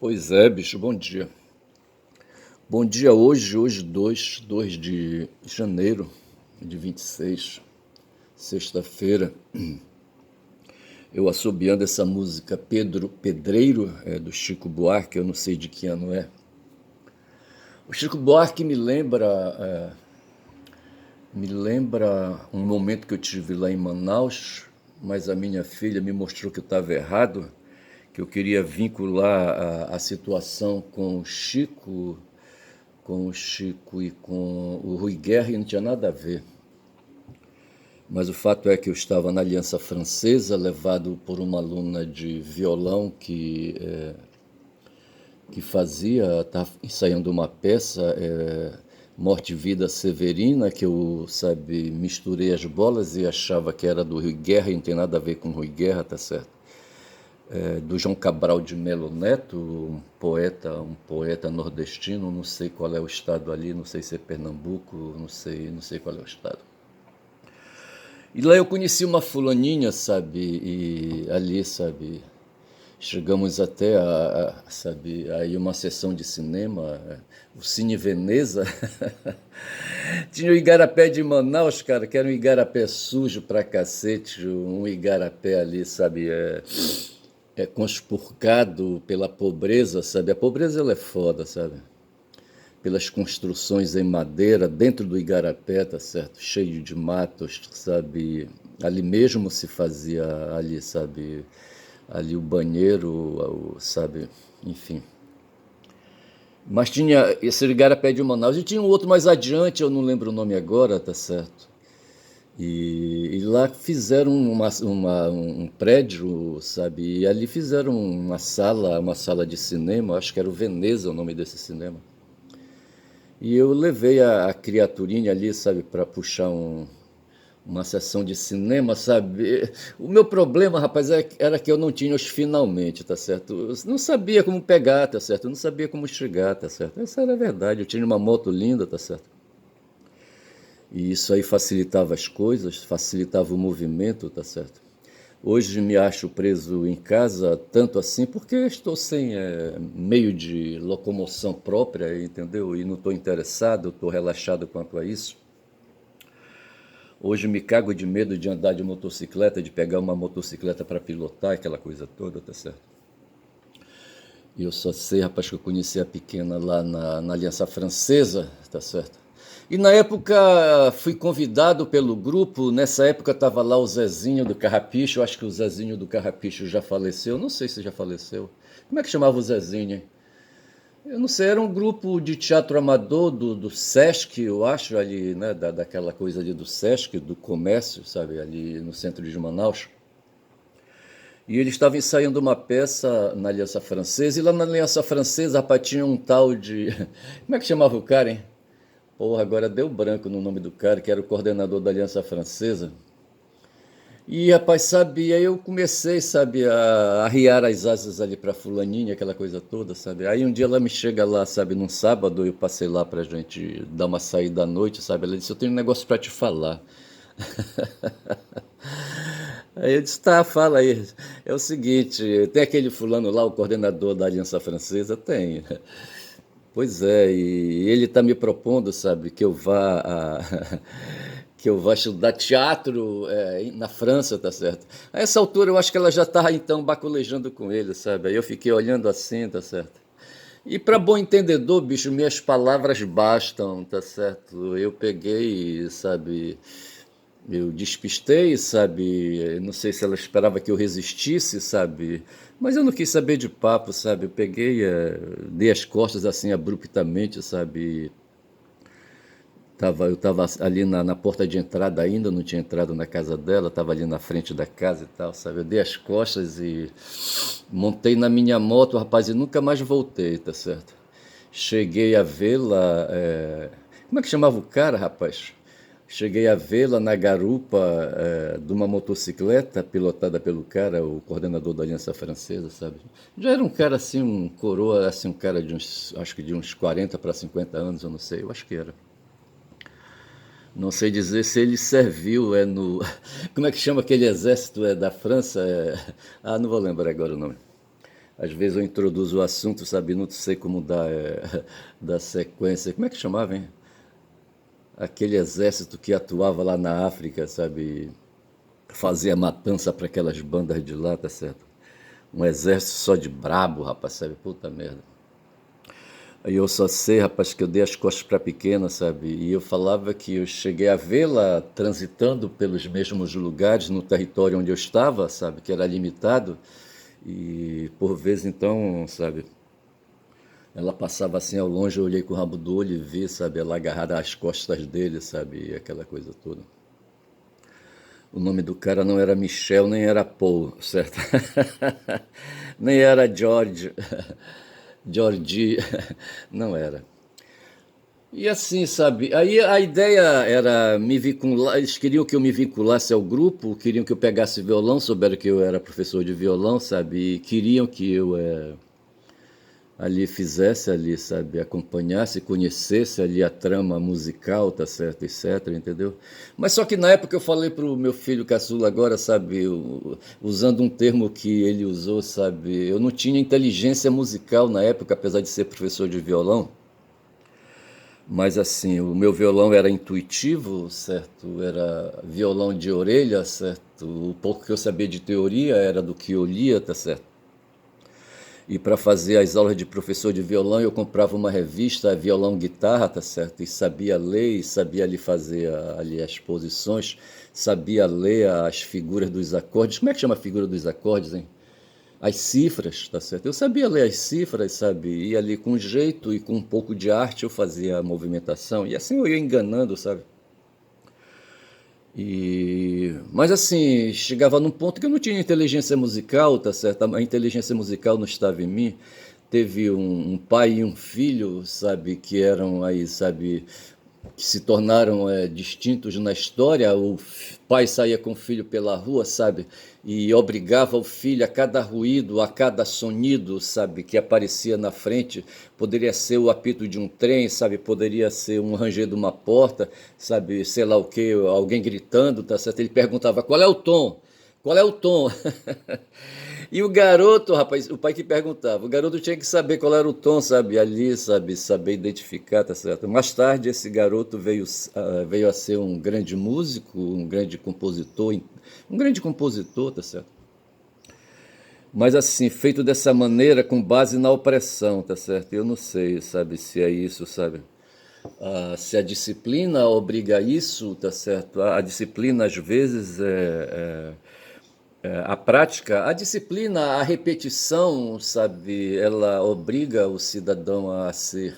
Pois é, bicho, bom dia. Bom dia hoje 2 de janeiro de 26, sexta-feira. Eu assobiando essa música Pedreiro, do Chico Buarque, eu não sei de que ano é. O Chico Buarque me lembra um momento que eu tive lá em Manaus, mas a minha filha me mostrou que eu estava errado, que eu queria vincular a situação com o Chico e com o Rui Guerra e não tinha nada a ver. Mas o fato é que eu estava na Aliança Francesa, levado por uma aluna de violão que estava ensaiando uma peça, Morte e Vida Severina, que eu, misturei as bolas e achava que era do Rui Guerra e não tem nada a ver com o Rui Guerra, tá certo? Do João Cabral de Melo Neto, um poeta nordestino, não sei qual é o estado ali, não sei se é Pernambuco, não sei qual é o estado. E lá eu conheci uma fulaninha, e ali, chegamos até aí uma sessão de cinema, o Cine Veneza. Tinha o Igarapé de Manaus, cara, que era um igarapé sujo pra cacete, um igarapé ali, conspurcado pela pobreza, A pobreza ela é foda, Pelas construções em madeira dentro do igarapé, tá certo? Cheio de matos, Ali mesmo se fazia ali, Ali o banheiro, Enfim. Mas tinha esse igarapé de Manaus e tinha um outro mais adiante, eu não lembro o nome agora, tá certo? E lá fizeram um prédio, E ali fizeram uma sala de cinema, acho que era o Veneza o nome desse cinema. E eu levei a criaturinha ali, para puxar uma sessão de cinema, O meu problema, rapaz, era que eu não tinha os finalmente, tá certo? Eu não sabia como pegar, tá certo? Eu não sabia como chegar, tá certo? Essa era a verdade. Eu tinha uma moto linda, tá certo? E isso aí facilitava as coisas, facilitava o movimento, tá certo? Hoje me acho preso em casa, tanto assim, porque estou sem meio de locomoção própria, entendeu? E não estou interessado, estou relaxado quanto a isso. Hoje me cago de medo de andar de motocicleta, de pegar uma motocicleta para pilotar, aquela coisa toda, tá certo? E eu só sei, rapaz, que eu conheci a pequena lá na Aliança Francesa, tá certo? E na época fui convidado pelo grupo, nessa época estava lá o Zezinho do Carrapicho, eu acho que o Zezinho do Carrapicho já faleceu, não sei se já faleceu. Como é que chamava o Zezinho, hein? Eu não sei, era um grupo de teatro amador do Sesc, eu acho, ali, né, daquela coisa ali do Sesc, do comércio, ali no centro de Manaus. E ele estava ensaiando uma peça na Aliança Francesa, e lá na Aliança Francesa, rapaz, tinha um tal de... Como é que chamava o cara, hein? Porra, agora deu branco no nome do cara, que era o coordenador da Aliança Francesa. E, rapaz, aí eu comecei, a arriar as asas ali pra fulaninha, aquela coisa toda, Aí um dia ela me chega lá, num sábado, eu passei lá pra gente dar uma saída à noite, Ela disse, eu tenho um negócio pra te falar. Aí eu disse, tá, fala aí. É o seguinte, tem aquele fulano lá, o coordenador da Aliança Francesa? Tem. Pois é, e ele está me propondo, que eu vá que eu vá estudar teatro na França, tá certo? A essa altura eu acho que ela já está então baculejando com ele, Aí eu fiquei olhando assim, tá certo? E para bom entendedor, bicho, minhas palavras bastam, tá certo? Eu peguei, eu despistei, não sei se ela esperava que eu resistisse, mas eu não quis saber de papo, Eu peguei, dei as costas assim abruptamente, eu estava ali na porta de entrada ainda, não tinha entrado na casa dela, estava ali na frente da casa e tal, Eu dei as costas e montei na minha moto, rapaz, e nunca mais voltei, tá certo? Cheguei a vê-la. Como é que chamava o cara, rapaz? Cheguei a vê-la na garupa de uma motocicleta pilotada pelo cara, o coordenador da Aliança Francesa, Já era um cara assim, um coroa, assim, um cara acho que de uns 40 para 50 anos, eu não sei, eu acho que era. Não sei dizer se ele serviu no... Como é que chama aquele exército da França? Não vou lembrar agora o nome. Às vezes eu introduzo o assunto, sabe, não sei como dar, dar sequência. Como é que chamava, hein? Aquele exército que atuava lá na África, sabe, fazia matança para aquelas bandas de lá, tá certo? Um exército só de brabo, rapaz, sabe? Puta merda. Aí eu só sei, rapaz, que eu dei as costas pra pequena, sabe? E eu falava que eu cheguei a vê-la transitando pelos mesmos lugares no território onde eu estava, sabe? Que era limitado. E por vezes então, sabe? Ela passava assim ao longe, eu olhei com o rabo do olho e vi, sabe? Ela agarrada às costas dele, sabe? E aquela coisa toda. O nome do cara não era Michel, nem era Paul, certo? Nem era George. Georgie. Não era. E assim, sabe? Aí a ideia era me vincular. Eles queriam que eu me vinculasse ao grupo, queriam que eu pegasse violão, souberam que eu era professor de violão, sabe? E queriam que eu ali fizesse ali, sabe, acompanhasse, conhecesse ali a trama musical, tá certo, etc, entendeu? Mas só que na época eu falei pro meu filho caçula agora, sabe, usando um termo que ele usou, sabe, eu não tinha inteligência musical na época, apesar de ser professor de violão, mas assim, o meu violão era intuitivo, certo? Era violão de orelha, certo? O pouco que eu sabia de teoria era do que eu lia, tá certo? E para fazer as aulas de professor de violão, eu comprava uma revista, violão guitarra, tá certo? E sabia ler, e sabia ali fazer ali as posições, sabia ler as figuras dos acordes. Como é que chama a figura dos acordes, hein? As cifras, tá certo? Eu sabia ler as cifras, sabe? E ali com jeito e com um pouco de arte eu fazia a movimentação. E assim eu ia enganando, sabe? Mas assim, chegava num ponto que eu não tinha inteligência musical, tá certo? A inteligência musical não estava em mim. Teve um pai e um filho, sabe, que eram aí, sabe, que se tornaram distintos na história. O pai saía com o filho pela rua, sabe, e obrigava o filho a cada ruído, a cada sonido, sabe, que aparecia na frente. Poderia ser o apito de um trem, sabe, poderia ser um ranger de uma porta, sabe, sei lá o que, alguém gritando, tá certo? Ele perguntava qual é o tom. Qual é o tom? E o garoto, rapaz, o pai que perguntava, o garoto tinha que saber qual era o tom, sabe, ali, sabe, saber identificar, tá certo? Mais tarde, esse garoto veio a ser um grande músico, um grande compositor, tá certo? Mas assim, feito dessa maneira, com base na opressão, tá certo? Eu não sei, sabe, se é isso, sabe? Se a disciplina obriga a isso, tá certo? A disciplina, às vezes, a prática, a disciplina, a repetição, sabe, ela obriga o cidadão a ser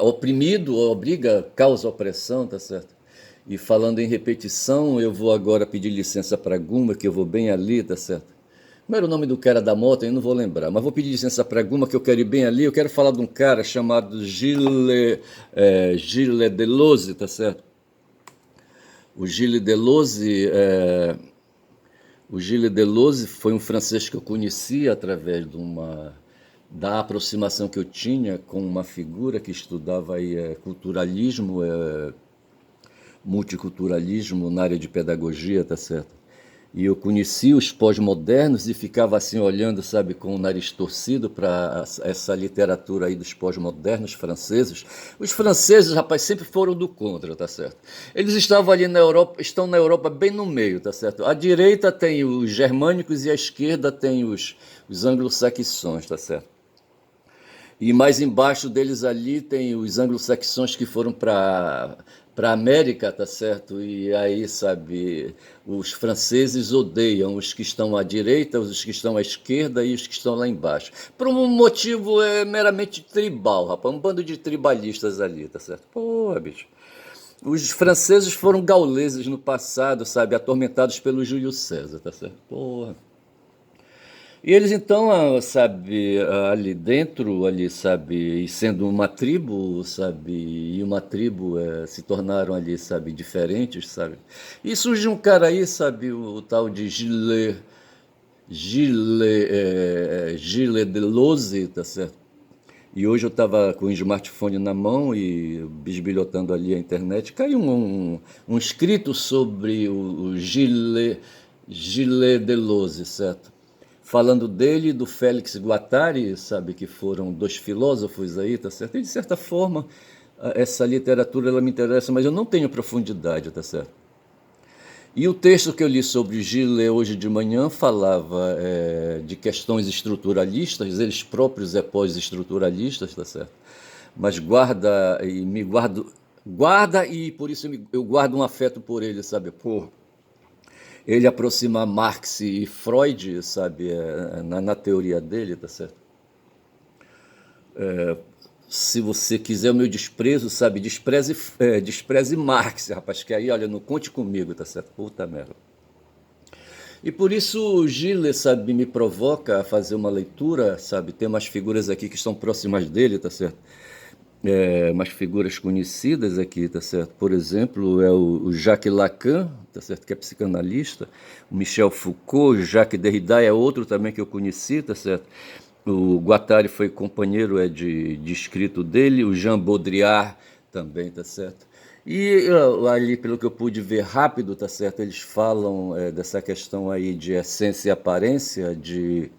oprimido, obriga, causa opressão, tá certo? E falando em repetição, eu vou agora pedir licença para Guma, que eu vou bem ali, tá certo? Como era o nome do cara da moto? Eu não vou lembrar, mas vou pedir licença para Guma, que eu quero ir bem ali. Eu quero falar de um cara chamado Gilles Deleuze, tá certo? O Gilles Deleuze O Gilles Deleuze foi um francês que eu conheci através da aproximação que eu tinha com uma figura que estudava aí, culturalismo, multiculturalismo na área de pedagogia, tá certo? E eu conheci os pós-modernos e ficava assim olhando, sabe, com o nariz torcido para essa literatura aí dos pós-modernos franceses. Os franceses, rapaz, sempre foram do contra, tá certo? Eles estavam ali na Europa, estão na Europa bem no meio, tá certo? À direita tem os germânicos e à esquerda tem os anglo-saxões, tá certo? E mais embaixo deles ali tem os anglo-saxões que foram para a América, tá certo? E aí, sabe, os franceses odeiam os que estão à direita, os que estão à esquerda e os que estão lá embaixo. Por um motivo meramente tribal, rapaz, um bando de tribalistas ali, tá certo? Porra, bicho. Os franceses foram gauleses no passado, sabe, atormentados pelo Júlio César, tá certo? Porra. E eles então, sabe, ali dentro, ali, sabe, e sendo uma tribo, sabe, e uma tribo se tornaram ali, sabe, diferentes, sabe. E surge um cara aí, sabe, o tal de Gilles Deleuze, tá certo? E hoje eu estava com o smartphone na mão e bisbilhotando ali a internet, caiu um escrito sobre o Gilles Deleuze, certo? falando dele e do Félix Guattari, sabe, que foram dois filósofos aí, tá certo? E de certa forma, essa literatura ela me interessa, mas eu não tenho profundidade, tá certo? E o texto que eu li sobre Gilles hoje de manhã falava de questões estruturalistas, eles próprios é pós-estruturalistas, tá certo? Mas guarda e por isso eu guardo um afeto por ele, sabe? Por ele aproximar Marx e Freud, sabe, na teoria dele, tá certo? Se você quiser o meu desprezo, sabe, despreze Marx, rapaz, que aí, olha, não conte comigo, tá certo? Puta merda. E por isso o Gilles, sabe, me provoca a fazer uma leitura, sabe, tem umas figuras aqui que estão próximas dele, tá certo? Umas figuras conhecidas aqui, tá certo? Por exemplo, é o Jacques Lacan, tá certo? Que é psicanalista, o Michel Foucault, Jacques Derrida é outro também que eu conheci, tá certo? O Guattari foi companheiro de escrito dele, o Jean Baudrillard também, tá certo? E ali, pelo que eu pude ver rápido, tá certo? Eles falam dessa questão aí de essência e aparência, de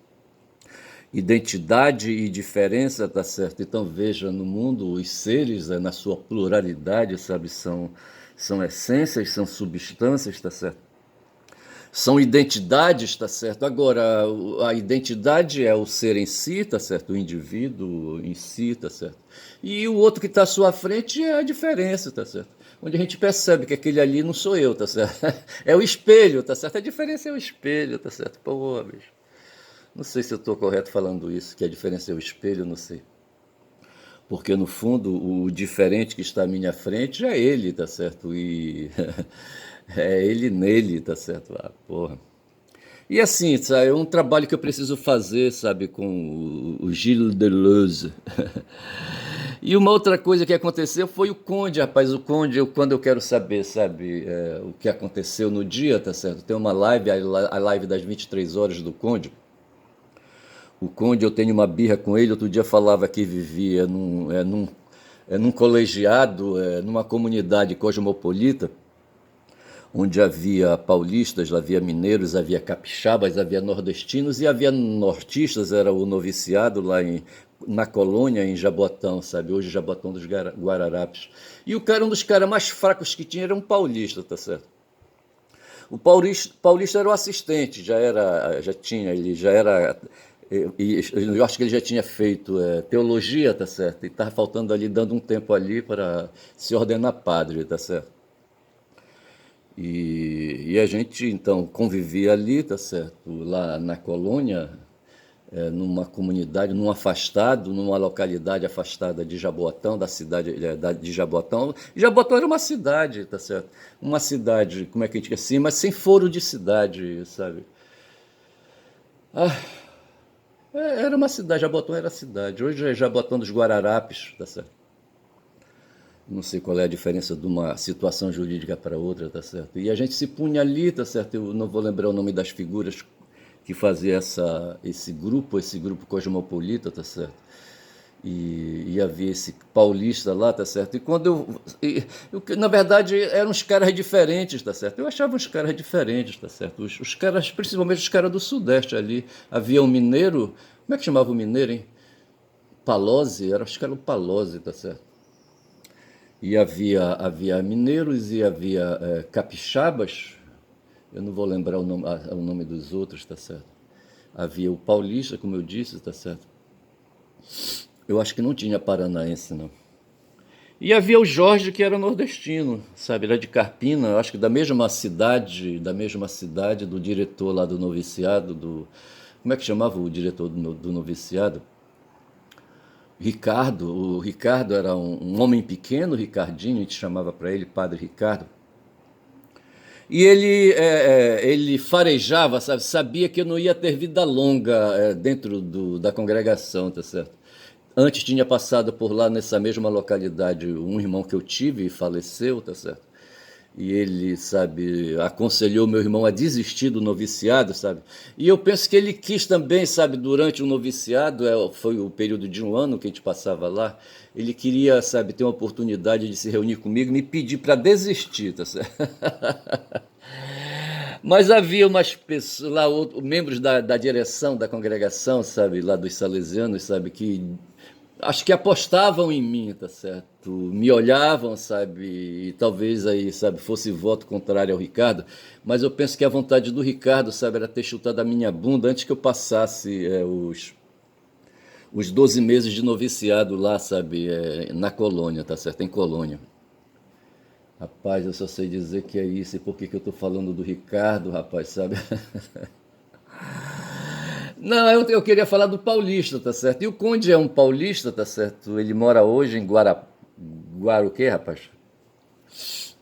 identidade e diferença, tá certo? Então veja, no mundo os seres, na sua pluralidade, sabe, são essências, são substâncias, tá certo? São identidades, tá certo? Agora, a identidade é o ser em si, tá certo? O indivíduo em si, tá certo? E o outro que está à sua frente é a diferença, tá certo? Onde a gente percebe que aquele ali não sou eu, tá certo? É o espelho, tá certo? A diferença é o espelho, tá certo? Pô, bicho. Não sei se eu estou correto falando isso, que a diferença é o espelho, não sei. Porque, no fundo, o diferente que está à minha frente é ele, tá certo? E é ele nele, tá certo? Ah, porra. E assim, sabe, é um trabalho que eu preciso fazer, sabe, com o Gilles Deleuze. E uma outra coisa que aconteceu foi o Conde, rapaz. O Conde, quando eu quero saber, sabe, o que aconteceu no dia, tá certo? Tem uma live, a live das 23 horas do Conde. O Conde, eu tenho uma birra com ele. Outro dia falava que vivia num colegiado, numa comunidade cosmopolita, onde havia paulistas, havia mineiros, havia capixabas, havia nordestinos e havia nortistas, era o noviciado lá na colônia, em Jabotão, sabe? Hoje Jabotão dos Guararapes. E o cara, um dos caras mais fracos que tinha era um paulista, tá certo? O paulista era o assistente, ele já era, eu acho que ele já tinha feito teologia, tá certo? E estava faltando ali, dando um tempo ali para se ordenar padre, tá certo? E a gente então convivia ali, tá certo? Lá na colônia, numa comunidade, num afastado, numa localidade afastada de Jaboatão, da cidade de Jaboatão. Jaboatão era uma cidade, tá certo? Uma cidade, como é que a gente diz assim, mas sem foro de cidade, sabe? Ah, era uma cidade, Jaboatão era cidade. Hoje é Jaboatão dos Guararapes, tá certo? Não sei qual é a diferença de uma situação jurídica para outra, tá certo? E a gente se punha ali, tá certo? Eu não vou lembrar o nome das figuras que fazia esse grupo cosmopolita, tá certo? E havia esse paulista lá, tá certo? E na verdade, eram uns caras diferentes, tá certo? Eu achava uns caras diferentes, tá certo? Os caras, principalmente os caras do Sudeste ali. Havia um mineiro, como é que chamava o mineiro, hein? Palose, acho que era o Palose, tá certo? E havia mineiros e havia capixabas, eu não vou lembrar o nome dos outros, tá certo? Havia o paulista, como eu disse, tá certo? Eu acho que não tinha paranaense, não. E havia o Jorge, que era nordestino, sabe? Era de Carpina, eu acho que da mesma cidade do diretor lá do noviciado, como é que chamava o diretor do noviciado? Ricardo. O Ricardo era um homem pequeno, Ricardinho, a gente chamava para ele Padre Ricardo. E ele farejava, sabe? Sabia que eu não ia ter vida longa dentro da congregação, tá certo? Antes tinha passado por lá nessa mesma localidade um irmão que eu tive e faleceu, tá certo? E ele, sabe, aconselhou meu irmão a desistir do noviciado, sabe? E eu penso que ele quis também, sabe, durante o noviciado, foi o período de um ano que a gente passava lá, ele queria, sabe, ter uma oportunidade de se reunir comigo e me pedir para desistir, tá certo? Mas havia umas pessoas lá, membros da direção da congregação, sabe, lá dos salesianos, sabe, que acho que apostavam em mim, tá certo? Me olhavam, sabe, e talvez aí, sabe, fosse voto contrário ao Ricardo, mas eu penso que a vontade do Ricardo, sabe, era ter chutado a minha bunda antes que eu passasse os 12 meses de noviciado lá, sabe, na colônia, tá certo? Em Colônia. Rapaz, eu só sei dizer que é isso. E por que que eu tô falando do Ricardo, rapaz, sabe? Não, eu queria falar do paulista, tá certo? E o Conde é um paulista, tá certo? Ele mora hoje em o quê, rapaz?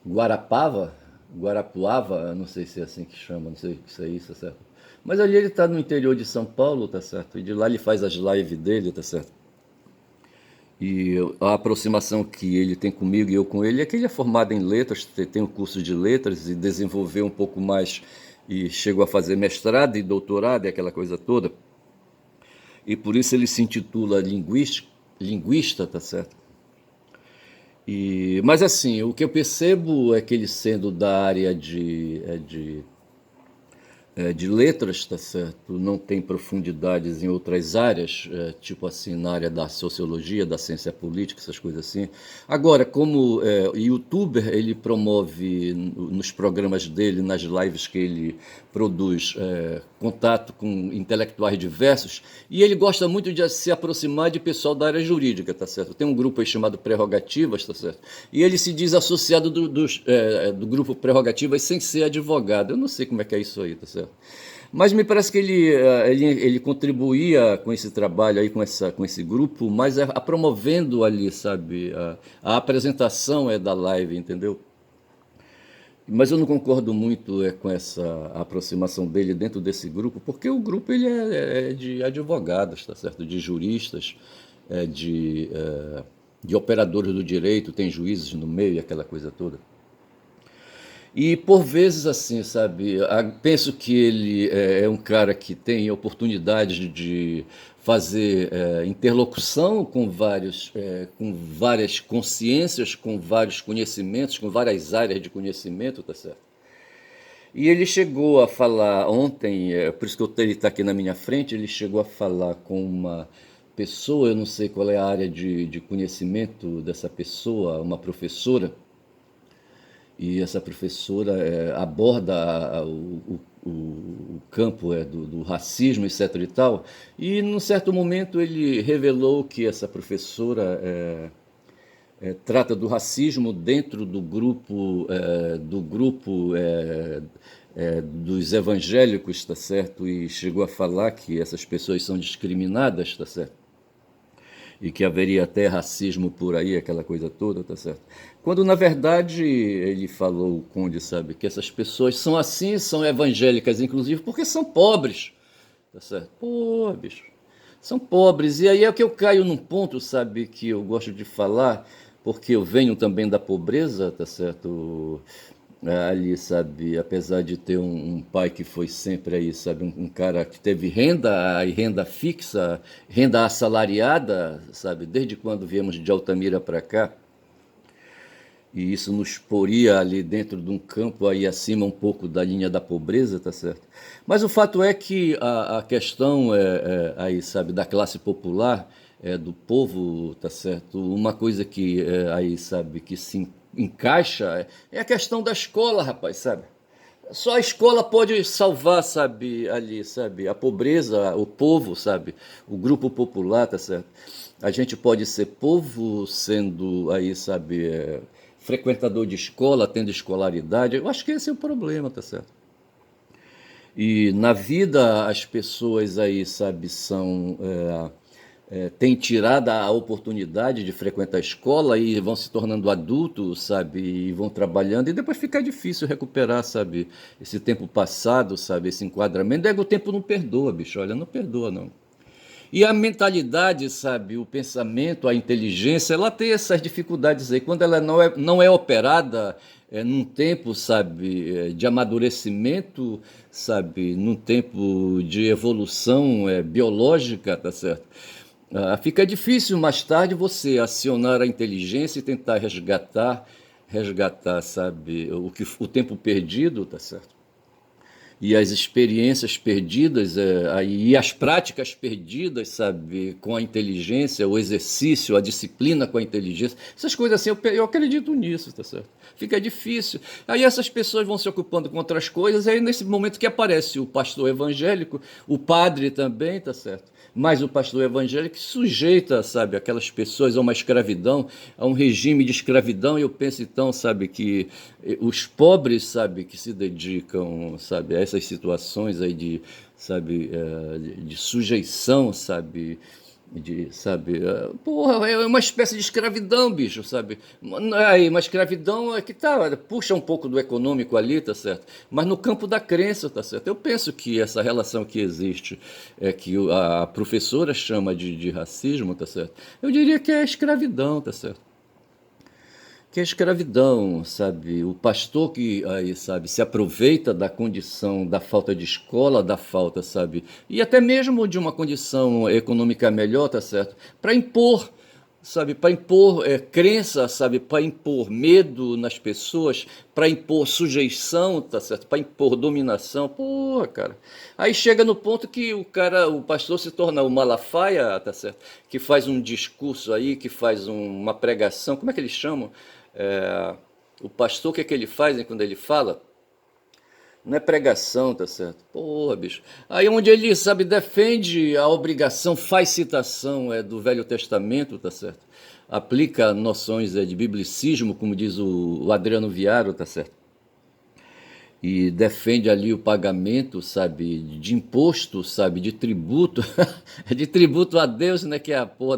Guarapava? Guarapuava? Eu não sei se é assim que chama, não sei se é isso, tá certo? Mas ali ele tá no interior de São Paulo, tá certo? E de lá ele faz as lives dele, tá certo? E a aproximação que ele tem comigo e eu com ele é que ele é formado em letras, tem o curso de letras e desenvolveu um pouco mais e chegou a fazer mestrado e doutorado e aquela coisa toda. E por isso ele se intitula linguista, tá certo? Mas assim, o que eu percebo é que ele sendo da área de letras, tá certo? Não tem profundidades em outras áreas, tipo assim, na área da sociologia, da ciência política, essas coisas assim. Agora, como youtuber, ele promove nos programas dele, nas lives que ele produz, contato com intelectuais diversos, e ele gosta muito de se aproximar de pessoal da área jurídica, tá certo? Tem um grupo aí chamado Prerrogativas, tá certo? E ele se diz associado do grupo Prerrogativas sem ser advogado. Eu não sei como é que é isso aí, tá certo? Mas me parece que ele contribuía com esse trabalho aí, com esse grupo, mas promovendo ali, sabe, a apresentação da live, entendeu? Mas eu não concordo muito com essa aproximação dele dentro desse grupo, porque o grupo ele é de advogados, tá certo? De juristas, de operadores do direito, tem juízes no meio e aquela coisa toda. E por vezes assim, sabe, penso que ele é um cara que tem oportunidade de fazer interlocução com várias consciências, com vários conhecimentos, com várias áreas de conhecimento, tá certo? E ele chegou a falar ontem, por isso que ele está aqui na minha frente, ele chegou a falar com uma pessoa, eu não sei qual é a área de conhecimento dessa pessoa, uma professora, e essa professora aborda o campo do racismo, etc. e tal, e num certo momento ele revelou que essa professora trata do racismo dentro do grupo dos evangélicos, tá certo? E chegou a falar que essas pessoas são discriminadas, tá certo? E que haveria até racismo por aí, aquela coisa toda, tá certo? Quando, na verdade, ele falou, o Conde, sabe, que essas pessoas são assim, são evangélicas, inclusive, porque são pobres, tá certo? Pô, bicho, são pobres. E aí é que eu caio num ponto, sabe, que eu gosto de falar, porque eu venho também da pobreza, tá certo? Ali, sabe, apesar de ter um pai que foi sempre aí, sabe, um cara que teve renda, e renda fixa, renda assalariada, sabe, desde quando viemos de Altamira para cá, e isso nos poria ali dentro de um campo aí acima um pouco da linha da pobreza, tá certo? Mas o fato é que a questão aí, sabe, da classe popular, do povo, tá certo? Uma coisa que aí, sabe, que se encaixa é a questão da escola, rapaz, sabe? Só a escola pode salvar, sabe, ali, sabe, a pobreza, o povo, sabe, o grupo popular, tá certo? A gente pode ser povo sendo aí, sabe, frequentador de escola, tendo escolaridade. Eu acho que esse é o problema, tá certo? E na vida as pessoas aí, sabe, têm tirado a oportunidade de frequentar a escola e vão se tornando adultos, sabe, e vão trabalhando, e depois fica difícil recuperar, sabe, esse tempo passado, sabe, esse enquadramento. O tempo não perdoa, bicho, olha, não perdoa, não. E a mentalidade, sabe, o pensamento, a inteligência, ela tem essas dificuldades aí. Quando ela não é operada num tempo, sabe, de amadurecimento, sabe, num tempo de evolução biológica, tá certo? Fica difícil mais tarde você acionar a inteligência e tentar resgatar, sabe, o tempo perdido, tá certo? e as experiências perdidas, e as práticas perdidas, sabe, com a inteligência, o exercício, a disciplina com a inteligência, essas coisas assim, eu acredito nisso, tá certo? Fica difícil. Aí essas pessoas vão se ocupando com outras coisas, aí nesse momento que aparece o pastor evangélico, o padre também, tá certo? Mas o pastor evangélico sujeita, sabe, aquelas pessoas a uma escravidão, a um regime de escravidão, e eu penso então, sabe, que os pobres, sabe, que se dedicam, sabe, a essas situações aí de, sabe, de sujeição, sabe, porra, é uma espécie de escravidão, bicho, sabe? Aí, uma escravidão é que tá, puxa um pouco do econômico ali, tá certo? Mas no campo da crença, tá certo? Eu penso que essa relação que existe, que a professora chama de racismo, tá certo? Eu diria que é escravidão, tá certo? Que é escravidão, sabe? O pastor que aí, sabe, se aproveita da condição da falta de escola, da falta, sabe? E até mesmo de uma condição econômica melhor, tá certo? Para impor, sabe? Para impor crença, sabe? Para impor medo nas pessoas, para impor sujeição, tá certo? Para impor dominação. Pô, cara. Aí chega no ponto que o pastor se torna o Malafaia, tá certo? Que faz um discurso aí, que faz uma pregação, como é que eles chamam? É, o pastor, o que é que ele faz, hein, quando ele fala? Não é pregação, tá certo? Porra, bicho. Aí onde ele, sabe, defende a obrigação, faz citação do Velho Testamento, tá certo? Aplica noções de biblicismo, como diz o Adriano Viaro, tá certo? E defende ali o pagamento, sabe, de imposto, sabe, de tributo, de tributo a Deus, né, que é a porra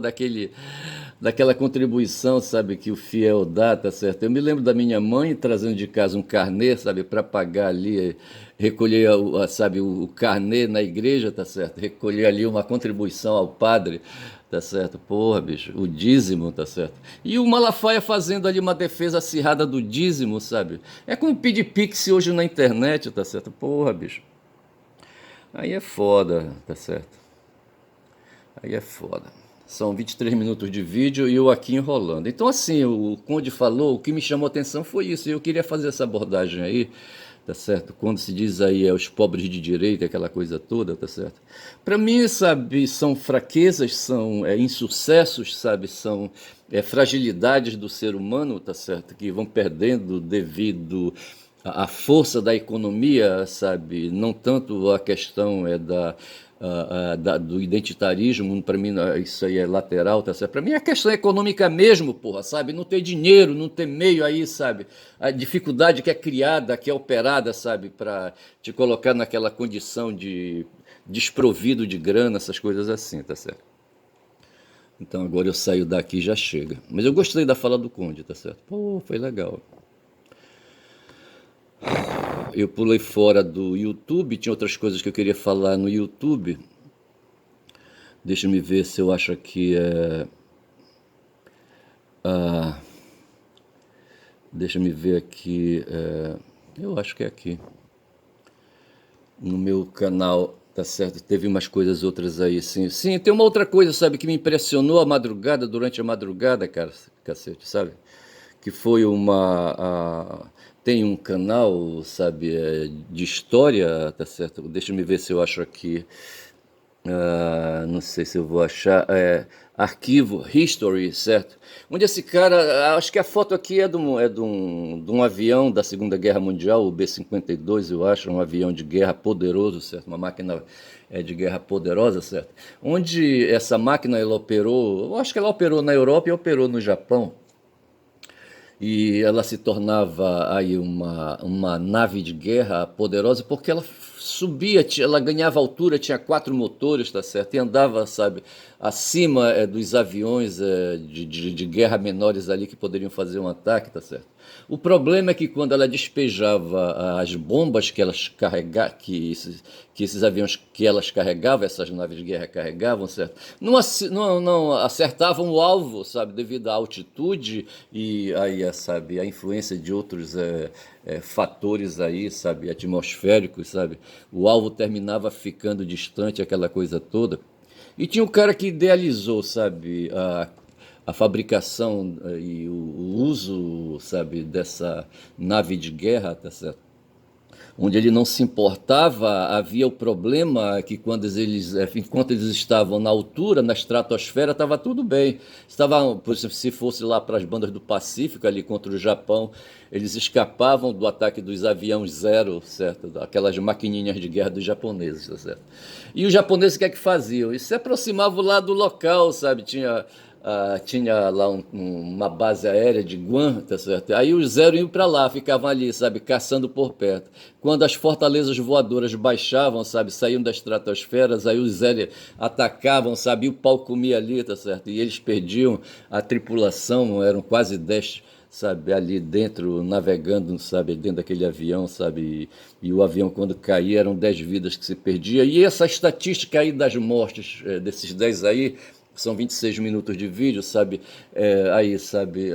daquela contribuição, sabe, que o fiel dá, tá certo? Eu me lembro da minha mãe trazendo de casa um carnê, sabe, para pagar ali, recolher, sabe, o carnê na igreja, tá certo? Recolher ali uma contribuição ao padre, tá certo? Porra, bicho, o dízimo, tá certo? E o Malafaia fazendo ali uma defesa acirrada do dízimo, sabe? É como pedir pix hoje na internet, tá certo? Porra, bicho. Aí é foda, tá certo? Aí é foda. São 23 minutos de vídeo e eu aqui enrolando. Então, assim, o Conde falou, o que me chamou a atenção foi isso. Eu queria fazer essa abordagem aí, tá certo? Quando se diz aí os pobres de direita, aquela coisa toda, tá certo? Para mim, sabe, são fraquezas, são insucessos, sabe, são fragilidades do ser humano, tá certo? Que vão perdendo devido à força da economia, sabe? Não tanto a questão do identitarismo, para mim isso aí é lateral, tá certo? Para mim é questão econômica mesmo, porra, sabe? Não ter dinheiro, não ter meio aí, sabe? A dificuldade que é criada, que é operada, sabe? Para te colocar naquela condição de desprovido de grana, essas coisas assim, tá certo? Então agora eu saio daqui e já chega. Mas eu gostei da fala do Conde, tá certo? Pô, foi legal. Eu pulei fora do YouTube, tinha outras coisas que eu queria falar no YouTube. Deixa eu me ver se eu acho aqui. Deixa eu me ver aqui. Eu acho que é aqui. No meu canal, tá certo? Teve umas coisas outras aí, sim. Sim, tem uma outra coisa, sabe, que me impressionou a madrugada, durante a madrugada, cara, cacete, sabe? Que foi tem um canal, sabe, de história, tá certo? Deixa eu me ver se eu acho aqui. Não sei se eu vou achar, arquivo History, certo? Onde esse cara, acho que a foto aqui é de um avião da Segunda Guerra Mundial, o B-52, eu acho, um avião de guerra poderoso, certo? Uma máquina de guerra poderosa, certo? Onde essa máquina ela operou, eu acho que ela operou na Europa e operou no Japão, e ela se tornava aí uma nave de guerra poderosa porque ela subia, ela ganhava altura, tinha 4 motores, tá certo? E andava, sabe, acima dos aviões de guerra menores ali que poderiam fazer um ataque, tá certo? O problema é que quando ela despejava as bombas que elas carregavam, que esses aviões que elas carregavam, essas naves de guerra carregavam, certo? Não acertavam o alvo, sabe, devido à altitude e aí, sabe, a influência de outros fatores aí, sabe, atmosféricos, sabe? O alvo terminava ficando distante, aquela coisa toda. E tinha um cara que idealizou, sabe, a fabricação e o uso, sabe, dessa nave de guerra, tá certo? onde ele não se importava, havia o problema que enquanto eles estavam na altura, na estratosfera, estava tudo bem. Estava, por exemplo, se fosse lá para as bandas do Pacífico, ali contra o Japão, eles escapavam do ataque dos aviões Zero, certo? Aquelas maquininhas de guerra dos japoneses, certo? E os japoneses o que é que faziam? Eles se aproximavam lá do local, sabe? Tinha lá uma base aérea de Guam, tá certo? Aí os Zero iam para lá, ficavam ali, sabe, caçando por perto. Quando as fortalezas voadoras baixavam, sabe, saíam das estratosferas, aí os Zero atacavam, sabe, e o pau comia ali, tá certo? E eles perdiam a tripulação, eram quase 10, sabe, ali dentro, navegando, sabe, dentro daquele avião, sabe, e o avião quando caía eram 10 vidas que se perdia. E essa estatística aí das mortes, desses 10 aí, são 26 minutos de vídeo, sabe? Aí, sabe?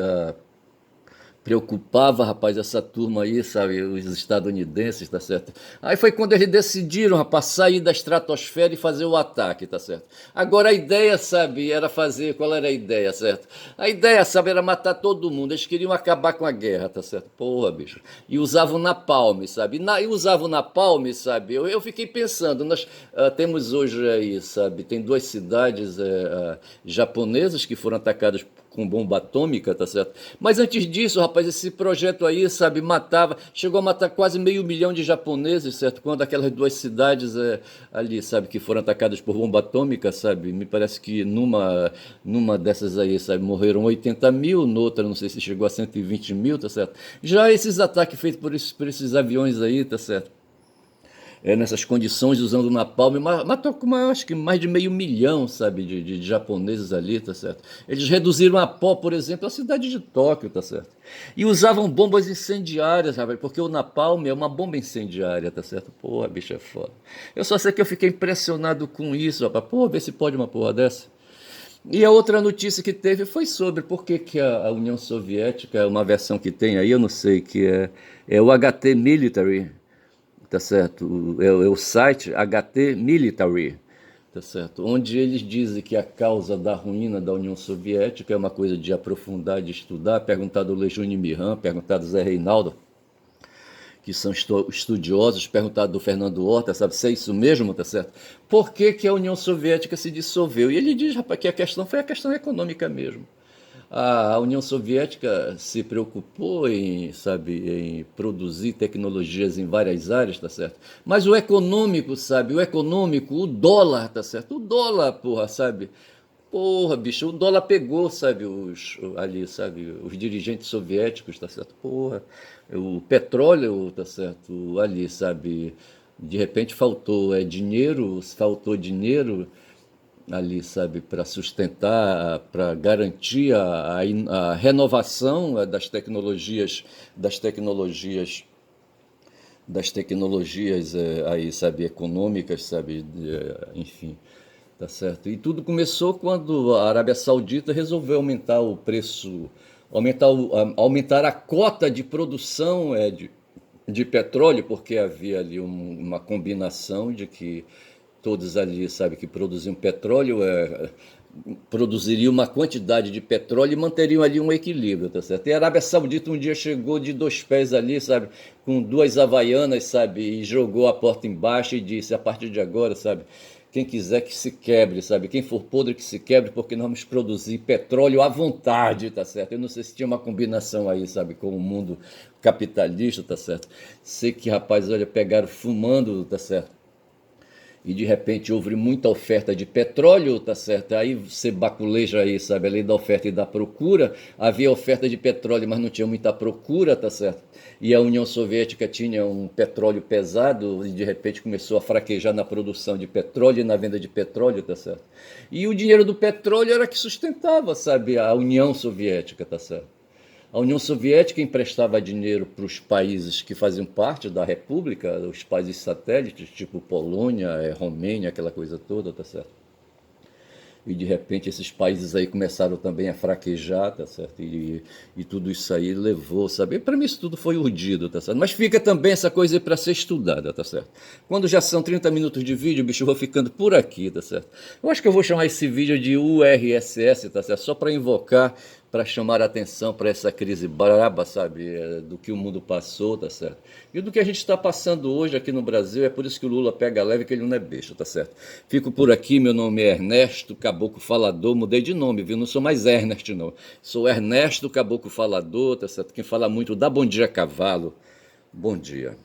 Preocupava, rapaz, essa turma aí, sabe? Os estadunidenses, tá certo? Aí foi quando eles decidiram, rapaz, sair da estratosfera e fazer o ataque, tá certo? Agora a ideia, sabe, era fazer. Qual era a ideia, certo? A ideia, sabe, era matar todo mundo. Eles queriam acabar com a guerra, tá certo? Porra, bicho. E usavam napalm, sabe? E usavam napalm, sabe? Eu fiquei pensando, nós temos hoje aí, sabe? Tem duas cidades japonesas que foram atacadas com bomba atômica, tá certo? Mas antes disso, rapaz, esse projeto aí, sabe, chegou a matar quase 500 mil de japoneses, certo? Quando aquelas duas cidades ali, sabe, que foram atacadas por bomba atômica, sabe? Me parece que numa dessas aí, sabe, morreram 80 mil, noutra não sei se chegou a 120 mil, tá certo? Já esses ataques feitos por esses aviões aí, tá certo? Nessas condições, usando napalm, matou acho que mais de 500 mil, sabe, de japoneses ali, tá certo? Eles reduziram a pó, por exemplo, a cidade de Tóquio, tá certo? E usavam bombas incendiárias, sabe? Porque o napalm é uma bomba incendiária, tá certo? Porra, bicho, é foda. Eu só sei que eu fiquei impressionado com isso, rapaz. Pô, vê se pode uma porra dessa. E a outra notícia que teve foi sobre por que que a União Soviética, uma versão que tem aí, eu não sei, que é o HT Military, tá certo? É o site HT Military, tá certo? Onde eles dizem que a causa da ruína da União Soviética é uma coisa de aprofundar, de estudar, perguntar do Lejune Mihan, perguntar do Zé Reinaldo, que são estudiosos, perguntar do Fernando Horta, sabe se é isso mesmo, tá certo? Por que que a União Soviética se dissolveu? E ele diz, rapaz, que a questão foi a questão econômica mesmo. A União Soviética se preocupou em, sabe, em produzir tecnologias em várias áreas, tá certo? Mas o econômico, sabe, o dólar, tá certo? O dólar, porra, sabe? Porra, bicho, o dólar pegou, sabe, ali, sabe, os dirigentes soviéticos, tá certo? Porra, o petróleo, tá certo, ali, sabe, de repente faltou dinheiro ali, sabe, para sustentar, para garantir a renovação das tecnologias, das tecnologias aí, sabe, econômicas, sabe, enfim, tá certo? E tudo começou quando a Arábia Saudita resolveu aumentar o preço, aumentar a cota de produção de petróleo, porque havia ali uma combinação de que todos ali, sabe, que produziam petróleo, produziriam uma quantidade de petróleo e manteriam ali um equilíbrio, tá certo? E a Arábia Saudita um dia chegou de dois pés ali, sabe, com duas havaianas, sabe, e jogou a porta embaixo e disse, a partir de agora, sabe, quem quiser que se quebre, sabe, quem for podre que se quebre, porque nós vamos produzir petróleo à vontade, tá certo? Eu não sei se tinha uma combinação aí, sabe, com o mundo capitalista, tá certo? Sei que, rapaz, olha, pegaram fumando, tá certo? E de repente houve muita oferta de petróleo, tá certo? Aí você baculeja aí, sabe, a lei da oferta e da procura. Havia oferta de petróleo, mas não tinha muita procura, tá certo? E a União Soviética tinha um petróleo pesado e de repente começou a fraquejar na produção de petróleo e na venda de petróleo, tá certo? E o dinheiro do petróleo era que sustentava, sabe, a União Soviética, tá certo? A União Soviética emprestava dinheiro para os países que faziam parte da República, os países satélites, tipo Polônia, Romênia, aquela coisa toda, tá certo? E de repente esses países aí começaram também a fraquejar, tá certo? E tudo isso aí levou, sabe? Para mim isso tudo foi urdido, tá certo? Mas fica também essa coisa aí para ser estudada, tá certo? Quando já são 30 minutos de vídeo, bicho, eu vou ficando por aqui, tá certo? Eu acho que eu vou chamar esse vídeo de URSS, tá certo? Só para invocar para chamar a atenção para essa crise braba, sabe, do que o mundo passou, tá certo? E do que a gente está passando hoje aqui no Brasil, é por isso que o Lula pega leve, que ele não é besta, tá certo? Fico por aqui, meu nome é Ernesto Caboclo Falador, mudei de nome, viu? Não sou mais Ernest, não. Sou Ernesto Caboclo Falador, tá certo? Quem fala muito dá bom dia cavalo. Bom dia.